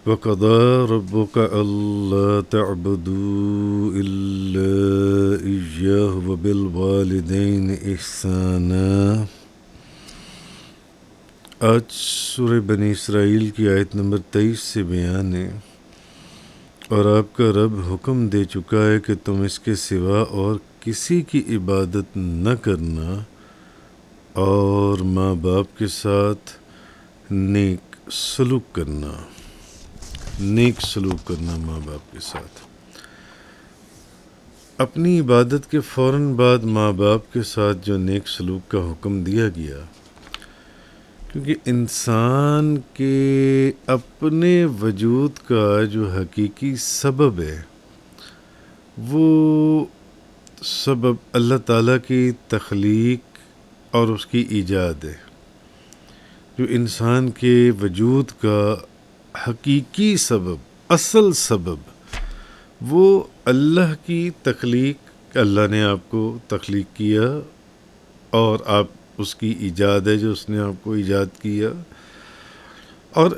وَقَضَىٰ رَبُّكَ أَلَّا تَعْبُدُوا إِلَّا إِيَّاهُ وَبِالْوَالِدَيْنِ إِحْسَانًا۔ آج سورہ بنی اسرائیل کی آیت نمبر 23 سے بیان ہے، اور آپ کا رب حکم دے چکا ہے کہ تم اس کے سوا اور کسی کی عبادت نہ کرنا، اور ماں باپ کے ساتھ نیک سلوک کرنا، ماں باپ کے ساتھ۔ اپنی عبادت کے فوراً بعد ماں باپ کے ساتھ جو نیک سلوک کا حکم دیا گیا، کیونکہ انسان کے اپنے وجود کا جو حقیقی سبب ہے، وہ سبب اللہ تعالیٰ کی تخلیق اور اس کی ایجاد ہے۔ جو انسان کے وجود کا حقیقی سبب، اصل سبب، وہ اللہ کی تخلیق، اللہ نے آپ کو تخلیق کیا اور آپ اس کی ایجاد ہے، جو اس نے آپ کو ایجاد کیا، اور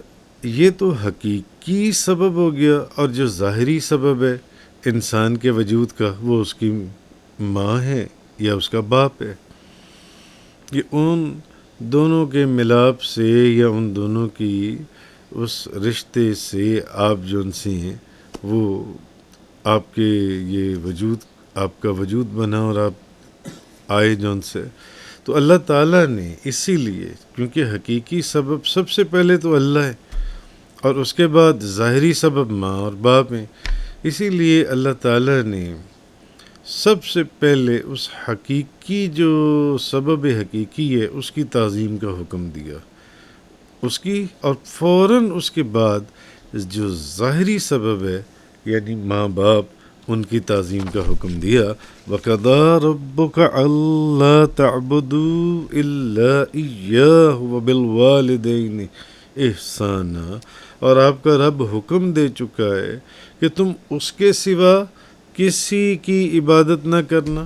یہ تو حقیقی سبب ہو گیا۔ اور جو ظاہری سبب ہے انسان کے وجود کا، وہ اس کی ماں ہے یا اس کا باپ ہے۔ یہ ان دونوں کے ملاپ سے یا ان دونوں کی اس رشتے سے آپ جن سے ہیں، وہ آپ کے یہ وجود، آپ کا وجود بنا اور آپ آئے جن سے۔ تو اللہ تعالیٰ نے اسی لیے، کیونکہ حقیقی سبب سب سے پہلے تو اللہ ہے، اور اس کے بعد ظاہری سبب ماں اور باپ ہیں، اسی لیے اللہ تعالیٰ نے سب سے پہلے اس حقیقی جو سبب حقیقی ہے اس کی تعظیم کا حکم دیا، اس کی، اور فوراً اس کے بعد جو ظاہری سبب ہے یعنی ماں باپ، ان کی تعظیم کا حکم دیا۔ وَقَضَىٰ رَبُّكَ أَلَّا تَعْبُدُوا إِلَّا إِيَّاهُ وَبِالْوَالِدَيْنِ إِحْسَانًا، اور آپ کا رب حکم دے چکا ہے کہ تم اس کے سوا کسی کی عبادت نہ کرنا،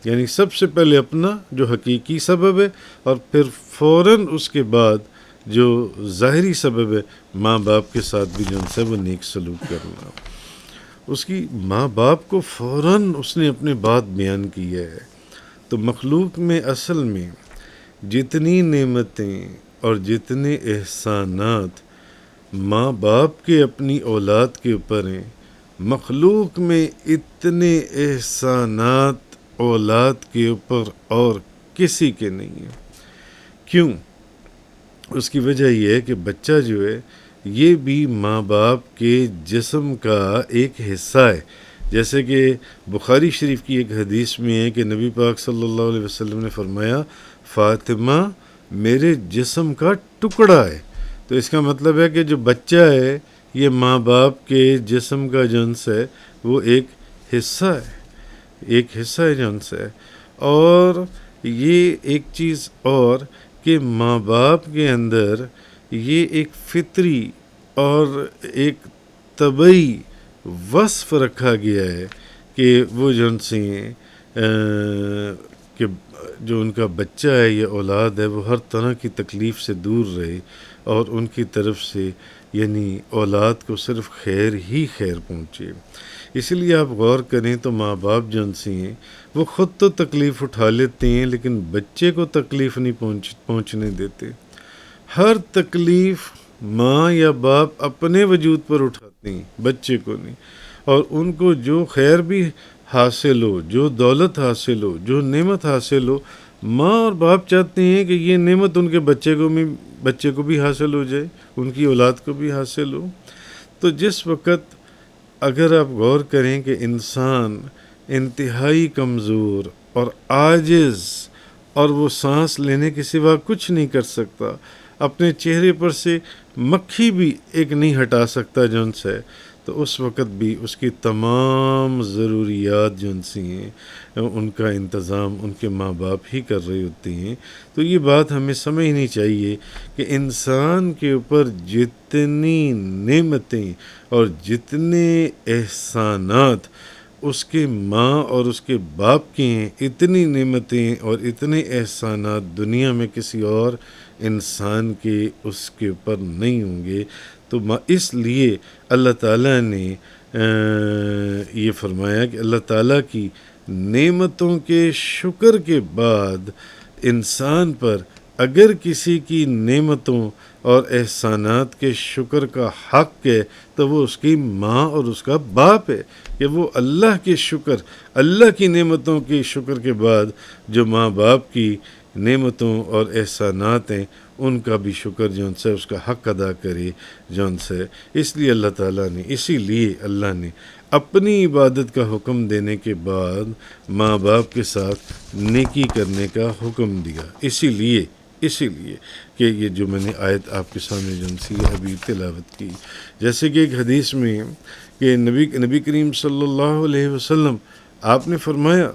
یعنی سب سے پہلے اپنا جو حقیقی سبب ہے، اور پھر فوراً اس کے بعد جو ظاہری سبب ہے ماں باپ کے ساتھ بھی جو ان سے وہ نیک سلوک کرنا۔ اس کی ماں باپ کو فوراً اس نے اپنے بات بیان کی ہے۔ تو مخلوق میں اصل میں جتنی نعمتیں اور جتنے احسانات ماں باپ کے اپنی اولاد کے اوپر ہیں، مخلوق میں اتنے احسانات اولاد کے اوپر اور کسی کے نہیں ہیں۔ کیوں؟ اس کی وجہ یہ ہے کہ بچہ جو ہے یہ بھی ماں باپ کے جسم کا ایک حصہ ہے۔ جیسے کہ بخاری شریف کی ایک حدیث میں ہے کہ نبی پاک صلی اللہ علیہ وسلم نے فرمایا، فاطمہ میرے جسم کا ٹکڑا ہے۔ تو اس کا مطلب ہے کہ جو بچہ ہے یہ ماں باپ کے جسم کا جنس ہے، وہ ایک حصہ ہے جنس ہے۔ اور یہ ایک چیز اور کہ ماں باپ کے اندر یہ ایک فطری اور ایک طبعی وصف رکھا گیا ہے کہ وہ جن سے کہ جو ان کا بچہ ہے یا اولاد ہے وہ ہر طرح کی تکلیف سے دور رہے، اور ان کی طرف سے یعنی اولاد کو صرف خیر ہی خیر پہنچے۔ اسی لیے آپ غور کریں تو ماں باپ جن سے ہیں وہ خود تو تکلیف اٹھا لیتے ہیں، لیکن بچے کو تکلیف نہیں پہنچنے دیتے۔ ہر تکلیف ماں یا باپ اپنے وجود پر اٹھاتے ہیں، بچے کو نہیں۔ اور ان کو جو خیر بھی حاصل ہو، جو دولت حاصل ہو، جو نعمت حاصل ہو، ماں اور باپ چاہتے ہیں کہ یہ نعمت ان کے بچے کو بھی حاصل ہو جائے، ان کی اولاد کو بھی حاصل ہو۔ تو جس وقت اگر آپ غور کریں کہ انسان انتہائی کمزور اور عاجز، اور وہ سانس لینے کے سوا کچھ نہیں کر سکتا، اپنے چہرے پر سے مکھی بھی ایک نہیں ہٹا سکتا جن سے، تو اس وقت بھی اس کی تمام ضروریات جن سی ہیں ان کا انتظام ان کے ماں باپ ہی کر رہے ہوتے ہیں۔ تو یہ بات ہمیں سمجھنی چاہیے کہ انسان کے اوپر جتنی نعمتیں اور جتنے احسانات اس کے ماں اور اس کے باپ کے ہیں، اتنی نعمتیں اور اتنے احسانات دنیا میں کسی اور انسان کے اس کے اوپر نہیں ہوں گے۔ تو اس لیے اللہ تعالیٰ نے یہ فرمایا کہ اللہ تعالیٰ کی نعمتوں کے شکر کے بعد انسان پر اگر کسی کی نعمتوں اور احسانات کے شکر کا حق ہے تو وہ اس کی ماں اور اس کا باپ ہے، کہ وہ اللہ کے شکر، اللہ کی نعمتوں کے شکر کے بعد جو ماں باپ کی نعمتوں اور احسانات ہیں ان کا بھی شکر جو ان سے اس کا حق ادا کرے جو ان سے. اس لیے اللہ تعالیٰ نے، اسی لیے اللہ نے اپنی عبادت کا حکم دینے کے بعد ماں باپ کے ساتھ نیکی کرنے کا حکم دیا. اسی لیے کہ یہ جو میں نے آیت آپ کے سامنے جو سی ابھی تلاوت کی، جیسے کہ ایک حدیث میں کہ نبی کریم صلی اللہ علیہ وسلم آپ نے فرمایا،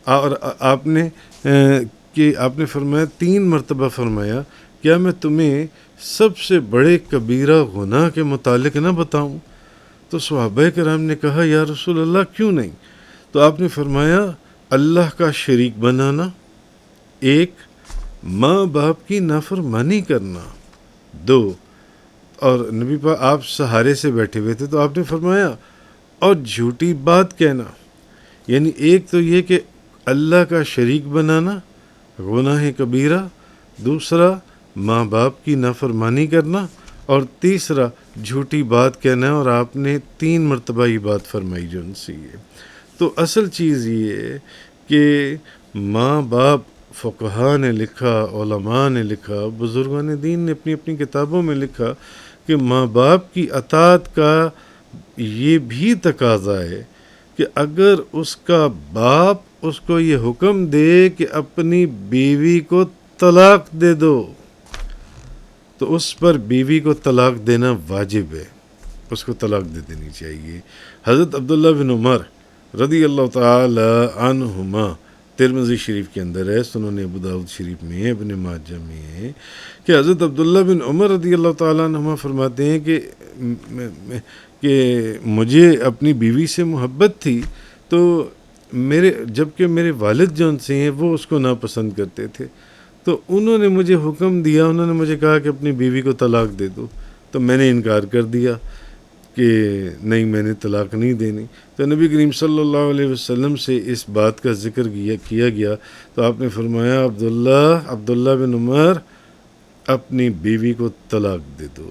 اور آپ نے فرمایا 3 مرتبہ فرمایا، کیا میں تمہیں سب سے بڑے کبیرہ گناہ کے متعلق نہ بتاؤں؟ تو صحابہ کرام نے کہا یا رسول اللہ کیوں نہیں؟ تو آپ نے فرمایا اللہ کا شریک بنانا، 1، ماں باپ کی نافرمانی کرنا، 2، اور نبی پاک آپ سہارے سے بیٹھے ہوئے تھے تو آپ نے فرمایا اور جھوٹی بات کہنا. یعنی ایک تو یہ کہ اللہ کا شریک بنانا گناہ کبیرہ، دوسرا ماں باپ کی نافرمانی کرنا، اور تیسرا جھوٹی بات کہنا. اور آپ نے 3 مرتبہ یہ بات فرمائی جو ان سے یہ. تو اصل چیز یہ ہے کہ ماں باپ، فقہاء نے لکھا، علماء نے لکھا، بزرگان دین نے اپنی اپنی کتابوں میں لکھا کہ ماں باپ کی اطاعت کا یہ بھی تقاضا ہے کہ اگر اس کا باپ اس کو یہ حکم دے کہ اپنی بیوی کو طلاق دے دو تو اس پر بیوی کو طلاق دینا واجب ہے، اس کو طلاق دے دینی چاہیے. حضرت عبداللہ بن عمر رضی اللہ تعالی عنہما، ترمذی شریف کے اندر ہے، سنن ابو داؤد شریف میں ہے، ابن ماجہ میں ہے، کہ حضرت عبداللہ بن عمر رضی اللہ تعالیٰ عنہما فرماتے ہیں کہ مجھے اپنی بیوی سے محبت تھی، تو جبکہ میرے والد جو ان سے ہیں وہ اس کو ناپسند کرتے تھے، تو انہوں نے مجھے حکم دیا، انہوں نے مجھے کہا کہ اپنی بیوی کو طلاق دے دو، تو میں نے انکار کر دیا کہ نہیں، میں نے طلاق نہیں دینی. تو نبی کریم صلی اللہ علیہ وسلم سے اس بات کا ذکر کیا گیا تو آپ نے فرمایا عبداللہ بن عمر اپنی بیوی کو طلاق دے دو.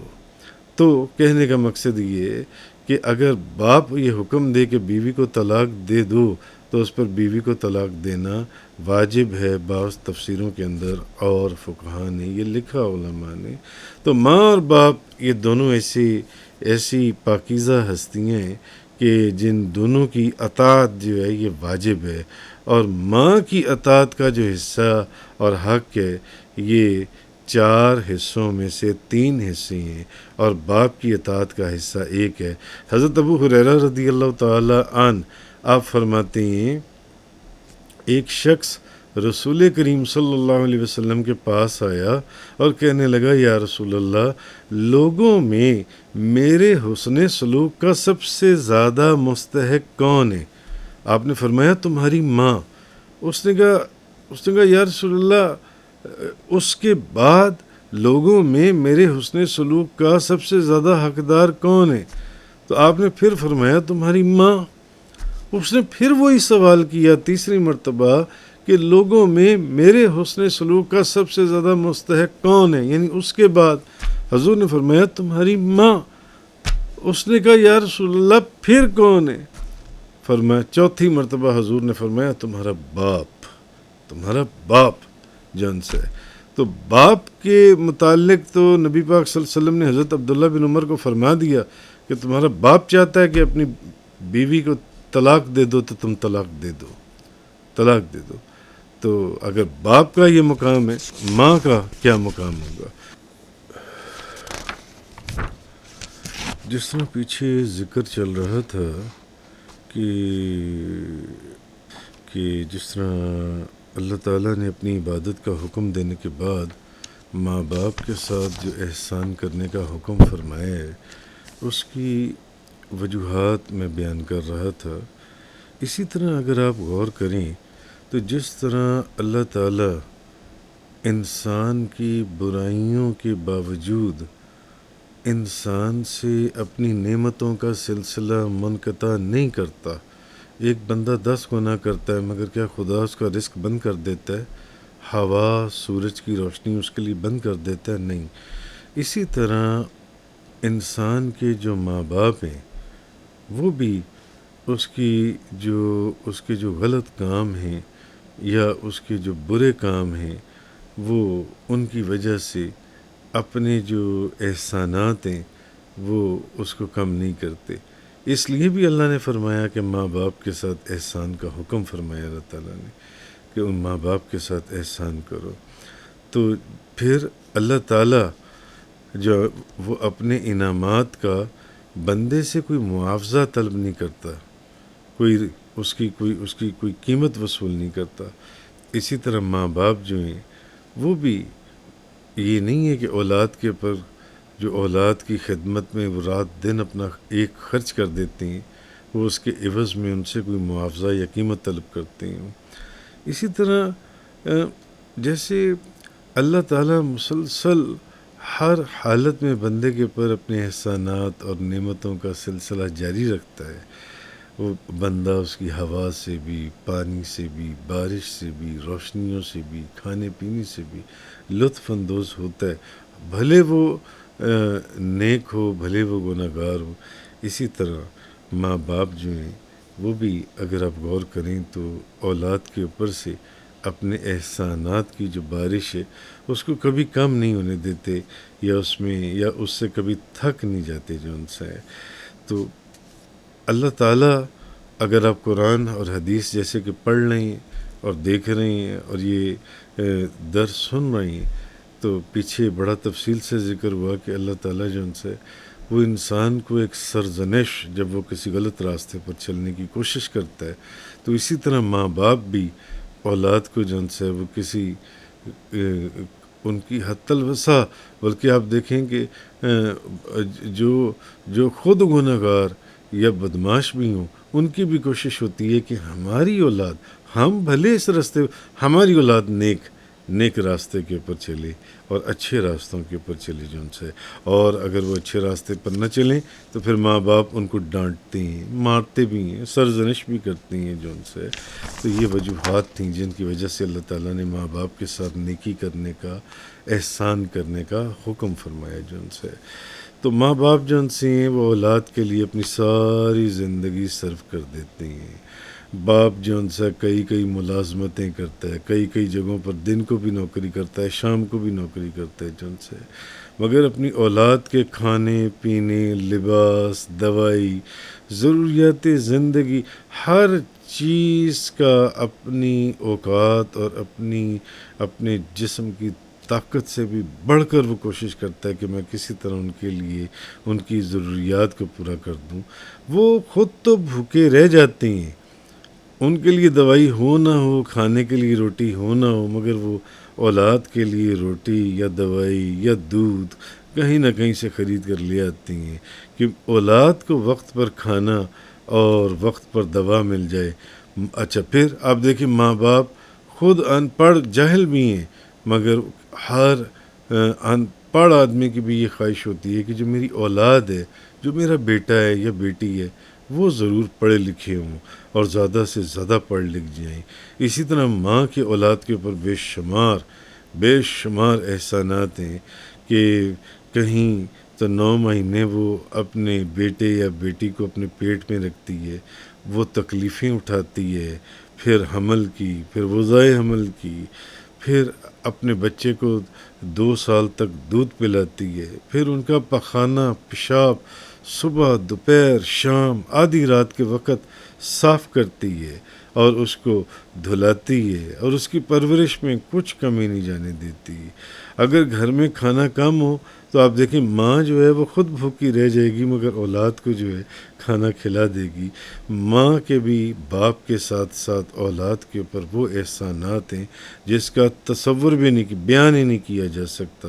تو کہنے کا مقصد یہ ہے کہ اگر باپ یہ حکم دے کہ بیوی کو طلاق دے دو تو اس پر بیوی کو طلاق دینا واجب ہے. بعض تفسیروں کے اندر اور فقہاء نے یہ لکھا، علماء نے. تو ماں اور باپ یہ دونوں ایسی پاکیزہ ہستیاں ہیں کہ جن دونوں کی اطاعت جو ہے یہ واجب ہے، اور ماں کی اطاعت کا جو حصہ اور حق ہے یہ 4 حصوں میں سے 3 حصے ہیں، اور باپ کی اطاعت کا حصہ 1 ہے. حضرت ابو ہریرہ رضی اللہ تعالی عنہ آپ فرماتے ہیں ایک شخص رسول کریم صلی اللہ علیہ وسلم کے پاس آیا اور کہنے لگا یا رسول اللہ، لوگوں میں میرے حسن سلوک کا سب سے زیادہ مستحق کون ہے؟ آپ نے فرمایا تمہاری ماں. اس نے کہا یا رسول اللہ، اس کے بعد لوگوں میں میرے حسن سلوک کا سب سے زیادہ حقدار کون ہے؟ تو آپ نے پھر فرمایا تمہاری ماں. اس نے پھر وہی سوال کیا 3 مرتبہ کہ لوگوں میں میرے حسن سلوک کا سب سے زیادہ مستحق کون ہے، یعنی اس کے بعد. حضور نے فرمایا تمہاری ماں. اس نے کہا یا رسول اللہ پھر کون ہے؟ فرمایا 4 مرتبہ حضور نے فرمایا تمہارا باپ جان سے. تو باپ کے متعلق تو نبی پاک صلی اللہ علیہ وسلم نے حضرت عبداللہ بن عمر کو فرما دیا کہ تمہارا باپ چاہتا ہے کہ اپنی بیوی کو طلاق دے دو تو تم طلاق دے دو. تو اگر باپ کا یہ مقام ہے، ماں کا کیا مقام ہوگا؟ جس طرح پیچھے ذکر چل رہا تھا کہ جس طرح اللہ تعالیٰ نے اپنی عبادت کا حکم دینے کے بعد ماں باپ کے ساتھ جو احسان کرنے کا حکم فرمایا ہے اس کی وجوہات میں بیان کر رہا تھا. اسی طرح اگر آپ غور کریں تو جس طرح اللہ تعالیٰ انسان کی برائیوں کے باوجود انسان سے اپنی نعمتوں کا سلسلہ منقطع نہیں کرتا. ایک بندہ 10 گناہ کرتا ہے مگر کیا خدا اس کا رزق بند کر دیتا ہے؟ ہوا سورج کی روشنی اس کے لیے بند کر دیتا ہے؟ نہیں. اسی طرح انسان کے جو ماں باپ ہیں وہ بھی اس کے جو غلط کام ہیں یا اس کے جو برے کام ہیں وہ ان کی وجہ سے اپنے جو احسانات ہیں وہ اس کو کم نہیں کرتے. اس لیے بھی اللہ نے فرمایا کہ ماں باپ کے ساتھ احسان کا حکم فرمایا اللہ تعالیٰ نے کہ ان ماں باپ کے ساتھ احسان کرو. تو پھر اللہ تعالیٰ جو وہ اپنے انعامات کا بندے سے کوئی معاوضہ طلب نہیں کرتا، اس کی کوئی قیمت وصول نہیں کرتا. اسی طرح ماں باپ جو ہیں وہ بھی یہ نہیں ہے کہ اولاد کے پر جو اولاد کی خدمت میں وہ رات دن اپنا ایک خرچ کر دیتے ہیں، وہ اس کے عوض میں ان سے کوئی معاوضہ یا قیمت طلب کرتے ہیں. اسی طرح جیسے اللہ تعالیٰ مسلسل ہر حالت میں بندے کے پر اپنے احسانات اور نعمتوں کا سلسلہ جاری رکھتا ہے. وہ بندہ اس کی ہوا سے بھی، پانی سے بھی، بارش سے بھی، روشنیوں سے بھی، کھانے پینے سے بھی لطف اندوز ہوتا ہے، بھلے وہ نیک ہو بھلے وہ گناہ گار ہو. اسی طرح ماں باپ جو ہیں وہ بھی اگر آپ غور کریں تو اولاد کے اوپر سے اپنے احسانات کی جو بارش ہے اس کو کبھی کم نہیں ہونے دیتے یا اس سے کبھی تھک نہیں جاتے جو ان سے ہے. تو اللہ تعالیٰ اگر آپ قرآن اور حدیث جیسے کہ پڑھ رہے ہیں اور دیکھ رہے ہیں اور یہ درس سن رہے ہیں تو پیچھے بڑا تفصیل سے ذکر ہوا کہ اللہ تعالیٰ جو ان سے وہ انسان کو ایک سرزنش جب وہ کسی غلط راستے پر چلنے کی کوشش کرتا ہے تو اسی طرح ماں باپ بھی اولاد کو جو ان سے وہ کسی ان کی حتی الوسع بلکہ آپ دیکھیں کہ جو خود گناہ گار یا بدماش بھی ہوں ان کی بھی کوشش ہوتی ہے کہ ہماری اولاد ہم بھلے اس راستے ہماری اولاد نیک راستے کے اوپر چلے اور اچھے راستوں کے اوپر چلے جو ان سے. اور اگر وہ اچھے راستے پر نہ چلیں تو پھر ماں باپ ان کو ڈانٹتے ہیں، مارتے بھی ہیں، سرزنش بھی کرتے ہیں جو ان سے. تو یہ وجوہات تھیں جن کی وجہ سے اللہ تعالیٰ نے ماں باپ کے ساتھ نیکی کرنے کا، احسان کرنے کا حکم فرمایا جو ان سے. تو ماں باپ جو ان سے ہیں وہ اولاد کے لیے اپنی ساری زندگی صرف کر دیتے ہیں. باپ جو ان سے کئی ملازمتیں کرتا ہے، کئی جگہوں پر دن کو بھی نوکری کرتا ہے، شام کو بھی نوکری کرتا ہے جو ان سے، مگر اپنی اولاد کے کھانے پینے، لباس، دوائی، ضروریات زندگی، ہر چیز کا اپنی اوقات اور اپنے جسم کی طاقت سے بھی بڑھ کر وہ کوشش کرتا ہے کہ میں کسی طرح ان کے لیے ان کی ضروریات کو پورا کر دوں. وہ خود تو بھوکے رہ جاتے ہیں، ان کے لیے دوائی ہو نہ ہو، کھانے کے لیے روٹی ہو نہ ہو، مگر وہ اولاد کے لیے روٹی یا دوائی یا دودھ کہیں نہ کہیں سے خرید کر لے آتی ہیں کہ اولاد کو وقت پر کھانا اور وقت پر دوا مل جائے. اچھا پھر آپ دیکھیں ماں باپ خود ان پڑھ جاہل بھی ہیں مگر ہر ان پڑھ آدمی کی بھی یہ خواہش ہوتی ہے کہ جو میری اولاد ہے، جو میرا بیٹا ہے یا بیٹی ہے، وہ ضرور پڑھے لکھے ہوں اور زیادہ سے زیادہ پڑھ لکھ جائیں. اسی طرح ماں کے اولاد کے اوپر بے شمار احسانات ہیں کہ کہیں تو 9 مہینے وہ اپنے بیٹے یا بیٹی کو اپنے پیٹ میں رکھتی ہے، وہ تکلیفیں اٹھاتی ہے، پھر حمل کی، پھر وضع حمل کی، پھر اپنے بچے کو 2 سال تک دودھ پلاتی ہے، پھر ان کا پخانہ پیشاب صبح دوپہر شام آدھی رات کے وقت صاف کرتی ہے اور اس کو دھلاتی ہے اور اس کی پرورش میں کچھ کمی نہیں جانے دیتی. اگر گھر میں کھانا کم ہو تو آپ دیکھیں ماں جو ہے وہ خود بھوکی رہ جائے گی مگر اولاد کو جو ہے کھانا کھلا دے گی. ماں کے بھی باپ کے ساتھ ساتھ اولاد کے اوپر وہ احسانات ہیں جس کا تصور بھی بیان ہی نہیں کیا جا سکتا.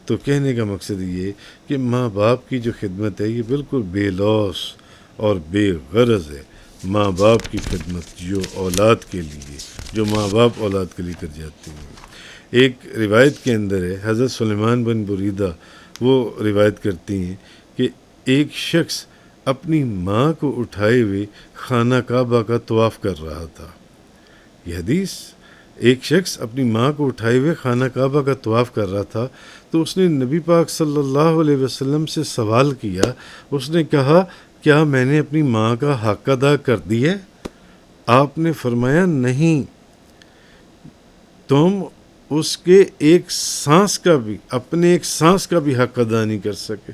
تو کہنے کا مقصد یہ کہ ماں باپ کی جو خدمت ہے یہ بالکل بے لوث اور بے غرض ہے. ماں باپ کی خدمت جو ماں باپ اولاد کے لیے کر جاتے ہیں. ایک روایت کے اندر ہے حضرت سلیمان بن بریدہ وہ روایت کرتی ہیں کہ ایک شخص اپنی ماں کو اٹھائے ہوئے خانہ کعبہ کا طواف کر رہا تھا. یہ حدیث، ایک شخص اپنی ماں کو اٹھائے ہوئے خانہ کعبہ کا طواف کر رہا تھا، تو اس نے نبی پاک صلی اللہ علیہ وسلم سے سوال کیا. اس نے کہا کیا میں نے اپنی ماں کا حق ادا کر دیا؟ آپ نے فرمایا نہیں، تم اس کے ایک سانس کا بھی، اپنے ایک سانس کا بھی حق ادا نہیں کر سکے.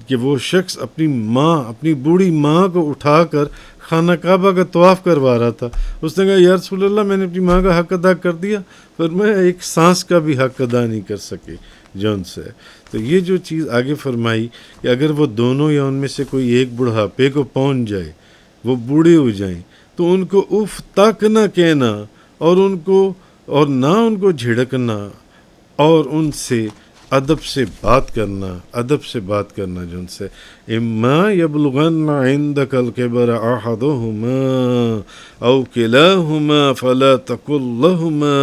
کہ وہ شخص اپنی ماں، اپنی بوڑھی ماں کو اٹھا کر خانہ کعبہ کا طواف کروا رہا تھا. اس نے کہا یا رسول اللہ میں نے اپنی ماں کا حق ادا کر دیا، پر میں ایک سانس کا بھی حق ادا نہیں کر سکے جون سے. تو یہ جو چیز آگے فرمائی کہ اگر وہ دونوں یا ان میں سے کوئی ایک بڑھاپے کو پہنچ جائے، وہ بوڑھے ہو جائیں، تو ان کو اف تک نہ کہنا، اور نہ ان کو جھڑکنا، اور ان سے ادب سے بات کرنا جو ان سے. اما یبلغن عندک الکبر احدہما او کلاہما فلا تقل لہما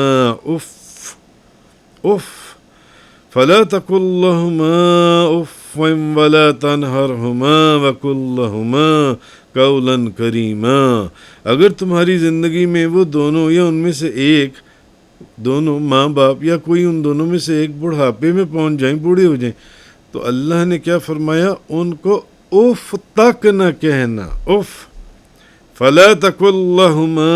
اف ولا تنہرہما وقل لہما قولا کریما. اگر تمہاری زندگی میں وہ دونوں یا ان میں سے ایک، دونوں ماں باپ یا کوئی ان دونوں میں سے ایک بڑھاپے میں پہنچ جائیں، بوڑھے ہو جائیں، تو اللہ نے کیا فرمایا؟ ان کو اف تک نہ کہنا. اف فلا تقل لہما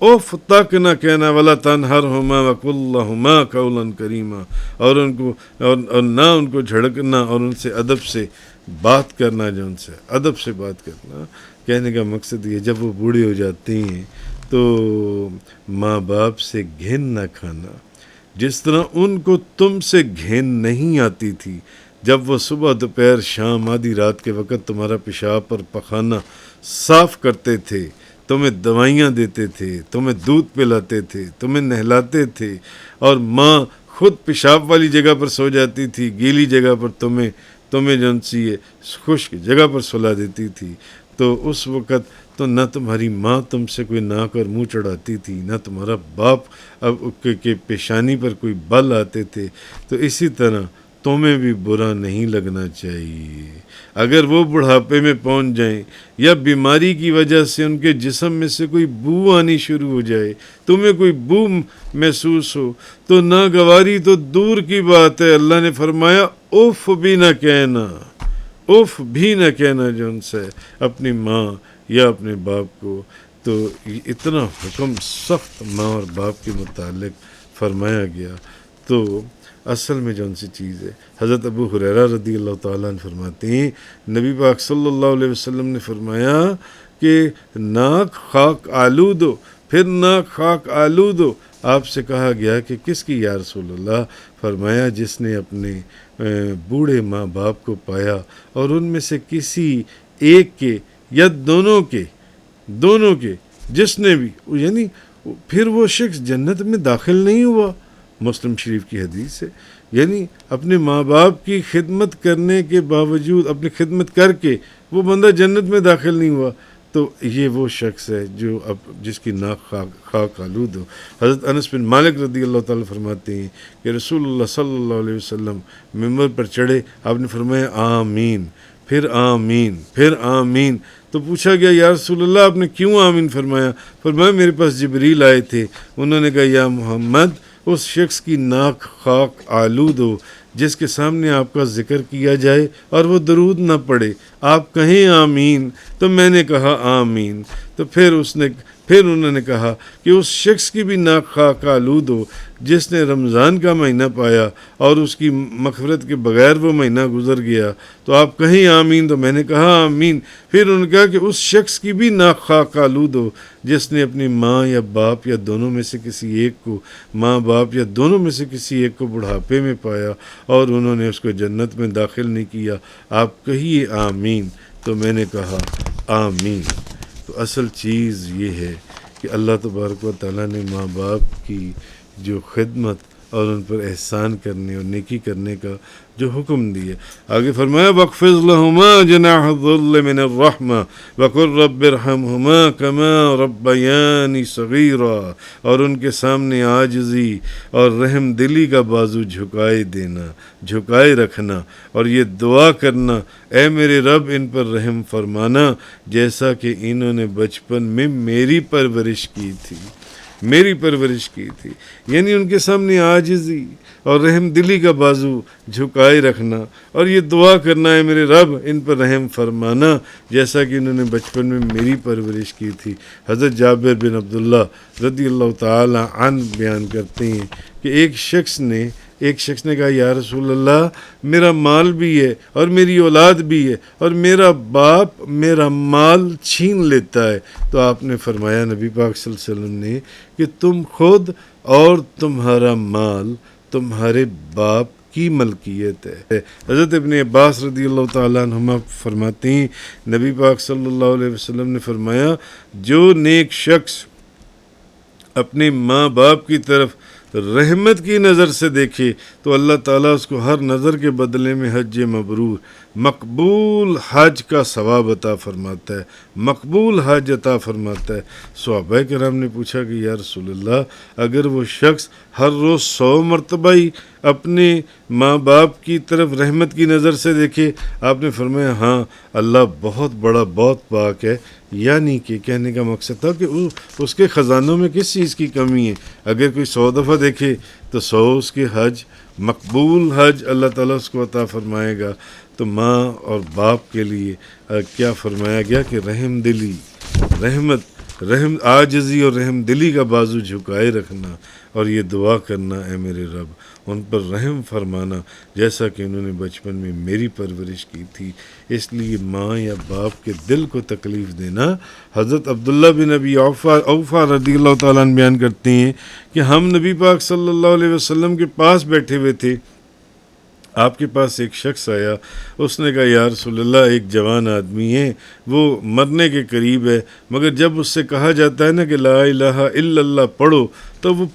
اف تک نہ کہنا، ولا تنہرہما وقل لہما قولا کریما، اور ان کو اور نہ ان کو جھڑکنا، اور ان سے ادب سے بات کرنا. جو ان سے ادب سے بات کرنا، کہنے کا مقصد یہ جب وہ بوڑھے ہو جاتے ہیں تو ماں باپ سے گھن نہ کھانا، جس طرح ان کو تم سے گھن نہیں آتی تھی جب وہ صبح دوپہر شام آدھی رات کے وقت تمہارا پیشاب اور پخانہ صاف کرتے تھے، تمہیں دوائیاں دیتے تھے، تمہیں دودھ پلاتے تھے، تمہیں نہلاتے تھے، اور ماں خود پیشاب والی جگہ پر سو جاتی تھی، گیلی جگہ پر تمہیں جو سی خشک جگہ پر سلا دیتی تھی. تو اس وقت تو نہ تمہاری ماں تم سے کوئی ناک اور منہ چڑھاتی تھی، نہ تمہارا باپ کے پیشانی پر کوئی بل آتے تھے. تو اسی طرح تمہیں بھی برا نہیں لگنا چاہیے اگر وہ بڑھاپے میں پہنچ جائیں، یا بیماری کی وجہ سے ان کے جسم میں سے کوئی بو آنی شروع ہو جائے، تمہیں کوئی بو محسوس ہو، تو ناگواری تو دور کی بات ہے. اللہ نے فرمایا اف بھی نہ کہنا جو ان سے اپنی ماں یا اپنے باپ کو. تو اتنا حکم سخت ماں اور باپ کے متعلق فرمایا گیا. تو اصل میں جو ان سی چیز ہے، حضرت ابو ہریرہ رضی اللہ تعالیٰ عنہ فرماتے ہیں نبی پاک صلی اللہ علیہ وسلم نے فرمایا کہ ناک خاک آلود ہو، پھر ناک خاک آلود ہو. آپ سے کہا گیا کہ کس کی یا رسول اللہ؟ فرمایا جس نے اپنے بوڑھے ماں باپ کو پایا اور ان میں سے کسی ایک کے یا دونوں کے جس نے بھی، یعنی پھر وہ شخص جنت میں داخل نہیں ہوا. مسلم شریف کی حدیث ہے. یعنی اپنے ماں باپ کی خدمت کرنے کے باوجود، اپنی خدمت کر کے وہ بندہ جنت میں داخل نہیں ہوا. تو یہ وہ شخص ہے جو جس کی ناک خاک آلود ہو. حضرت انس بن مالک رضی اللہ تعالیٰ فرماتے ہیں کہ رسول اللہ صلی اللہ علیہ وسلم ممبر پر چڑھے، آپ نے فرمایا آمین، پھر آمین، پھر آمین. تو پوچھا گیا یا رسول اللہ آپ نے کیوں آمین فرمایا؟ فرمایا میرے پاس جبریل آئے تھے، انہوں نے کہا یا محمد اس شخص کی ناک خاک آلود ہو جس کے سامنے آپ کا ذکر کیا جائے اور وہ درود نہ پڑے، آپ کہیں آمین. تو میں نے کہا آمین. تو پھر انہوں نے کہا کہ اس شخص کی بھی ناک خاک آلود ہو جس نے رمضان کا مہینہ پایا اور اس کی مغفرت کے بغیر وہ مہینہ گزر گیا، تو آپ کہیں آمین. تو میں نے کہا آمین. پھر انہوں نے کہا کہ اس شخص کی بھی ناک خاک آلود ہو جس نے اپنی ماں یا باپ یا دونوں میں سے کسی ایک کو، ماں باپ یا دونوں میں سے کسی ایک کو بڑھاپے میں پایا اور انہوں نے اس کو جنت میں داخل نہیں کیا، آپ کہیے آمین. تو میں نے کہا آمین. تو اصل چیز یہ ہے کہ اللہ تبارک و تعالیٰ نے ماں باپ کی جو خدمت اور ان پر احسان کرنے اور نیکی کرنے کا جو حکم دیا۔ آگے فرمایا وَاخْفِضْ لَهُمَا جَنَاحَ الذُّلِّ مِنَ الرَّحْمَةِ وَقُلْ رَبِّ ارْحَمْهُمَا كَمَا رَبَّيَانِي صَغِيرًا، اور ان کے سامنے عاجزی اور رحم دلی کا بازو جھکائے دینا، جھکائے رکھنا، اور یہ دعا کرنا اے میرے رب ان پر رحم فرمانا جیسا کہ انہوں نے بچپن میں میری پرورش کی تھی، میری پرورش کی تھی۔ یعنی ان کے سامنے عاجزی اور رحم دلی کا بازو جھکائے رکھنا اور یہ دعا کرنا ہے میرے رب ان پر رحم فرمانا جیسا کہ انہوں نے بچپن میں میری پرورش کی تھی۔ حضرت جابر بن عبداللہ رضی اللہ تعالی عنہ بیان کرتے ہیں کہ ایک شخص نے کہا یا رسول اللہ میرا مال بھی ہے اور میری اولاد بھی ہے اور میرا باپ میرا مال چھین لیتا ہے، تو آپ نے فرمایا نبی پاک صلی اللہ علیہ وسلم نے کہ تم خود اور تمہارا مال تمہارے باپ کی ملکیت ہے۔ حضرت ابن عباس رضی اللہ تعالیٰ عنہما فرماتے ہیں نبی پاک صلی اللہ علیہ وسلم نے فرمایا جو نیک شخص اپنے ماں باپ کی طرف رحمت کی نظر سے دیکھے تو اللہ تعالیٰ اس کو ہر نظر کے بدلے میں حج مبرور مقبول حج کا ثواب عطا فرماتا ہے، مقبول حج عطا فرماتا ہے۔ صحابہ کرام نے پوچھا کہ یا رسول اللہ اگر وہ شخص ہر روز 100 مرتبہ ہی اپنے ماں باپ کی طرف رحمت کی نظر سے دیکھے؟ آپ نے فرمایا ہاں اللہ بہت بڑا بہت پاک ہے، یعنی کہ کہنے کا مقصد تھا کہ اس کے خزانوں میں کس چیز کی کمی ہے؟ اگر کوئی 100 دفعہ دیکھے تو 100 اس کے حج مقبول حج اللہ تعالیٰ اس کو عطا فرمائے گا۔ تو ماں اور باپ کے لیے کیا فرمایا گیا کہ رحم دلی، رحم عاجزی اور رحم دلی کا بازو جھکائے رکھنا اور یہ دعا کرنا اے میرے رب ان پر رحم فرمانا جیسا کہ انہوں نے بچپن میں میری پرورش کی تھی۔ اس لیے ماں یا باپ کے دل کو تکلیف دینا، حضرت عبداللہ بن ابی اوفا رضی اللہ تعالیٰ عنہ بیان کرتے ہیں کہ ہم نبی پاک صلی اللہ علیہ وسلم کے پاس بیٹھے ہوئے تھے، آپ کے پاس ایک شخص آیا، اس نے کہا یا رسول اللہ ایک جوان آدمی ہے وہ مرنے کے قریب ہے، مگر جب اس سے کہا جاتا ہے نا کہ لا الہ الا اللہ پڑھو تو وہ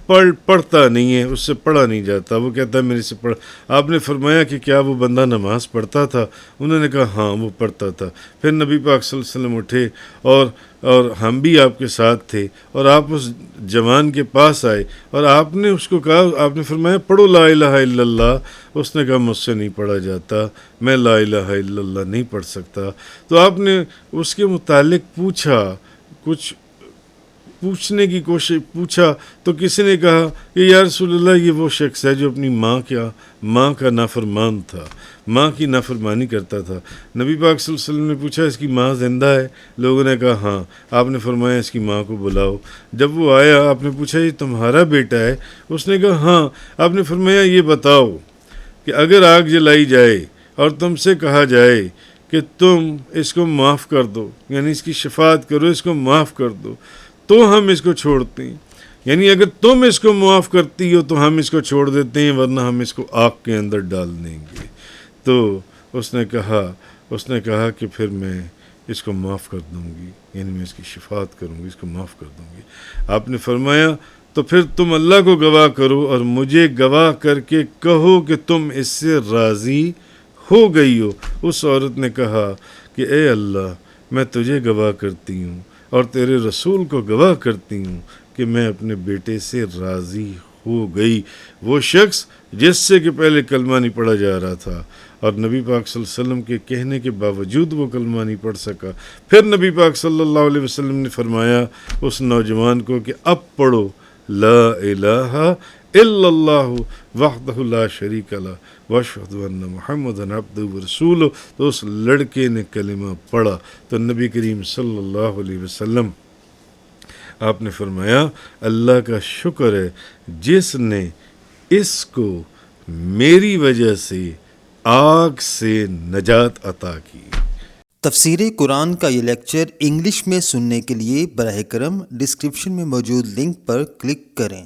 پڑھتا نہیں ہے، اس سے پڑھا نہیں جاتا، وہ کہتا ہے میرے سے پڑھ۔ آپ نے فرمایا کہ کیا وہ بندہ نماز پڑھتا تھا؟ انہوں نے کہا ہاں وہ پڑھتا تھا۔ پھر نبی پاک صلی اللہ علیہ وسلم اٹھے اور ہم بھی آپ کے ساتھ تھے اور آپ اس جوان کے پاس آئے اور آپ نے اس کو کہا، آپ نے فرمایا پڑھو لا الہ الا اللہ۔ اس نے کہا مجھ سے نہیں پڑھا جاتا، میں لا الہ الا اللہ نہیں پڑھ سکتا۔ تو آپ نے اس کے متعلق پوچھا، کچھ پوچھنے کی کوشش پوچھا تو کسی نے کہا کہ یا رسول اللہ یہ وہ شخص ہے جو اپنی ماں کا نافرمان تھا، ماں کی نافرمانی کرتا تھا۔ نبی پاک صلی اللہ علیہ وسلم نے پوچھا اس کی ماں زندہ ہے؟ لوگوں نے کہا ہاں۔ آپ نے فرمایا اس کی ماں کو بلاؤ۔ جب وہ آیا آپ نے پوچھا یہ تمہارا بیٹا ہے؟ اس نے کہا ہاں۔ آپ نے فرمایا یہ بتاؤ کہ اگر آگ جلائی جائے اور تم سے کہا جائے کہ تم اس کو معاف کر دو، یعنی اس کی شفاعت کرو، اس کو معاف کر دو، تو ہم اس کو چھوڑتے ہیں، یعنی اگر تم اس کو معاف کرتی ہو تو ہم اس کو چھوڑ دیتے ہیں ورنہ ہم اس کو آگ کے اندر ڈال دیں گے۔ تو اس نے کہا کہ پھر میں اس کو معاف کر دوں گی، یعنی میں اس کی شفاعت کروں گی، اس کو معاف کر دوں گی۔ آپ نے فرمایا تو پھر تم اللہ کو گواہ کرو اور مجھے گواہ کر کے کہو کہ تم اس سے راضی ہو گئی ہو۔ اس عورت نے کہا کہ اے اللہ میں تجھے گواہ کرتی ہوں اور تیرے رسول کو گواہ کرتی ہوں کہ میں اپنے بیٹے سے راضی ہو گئی۔ وہ شخص جس سے کہ پہلے کلمہ نہیں پڑھا جا رہا تھا اور نبی پاک صلی اللہ علیہ وسلم کے کہنے کے باوجود وہ کلمہ نہیں پڑھ سکا، پھر نبی پاک صلی اللہ علیہ وسلم نے فرمایا اس نوجوان کو کہ اب پڑھو لا الہ الا اللہ وحدہ لا شریک لہ واشہد ان محمدًا عبدہ ورسولہ۔ تو اس لڑکے نے کلمہ پڑھا تو نبی کریم صلی اللہ علیہ وسلم آپ نے فرمایا اللہ کا شکر ہے جس نے اس کو میری وجہ سے آگ سے نجات عطا کی۔ تفسیر قرآن کا یہ لیکچر انگلش میں سننے کے لیے براہ کرم ڈسکرپشن میں موجود لنک پر کلک کریں۔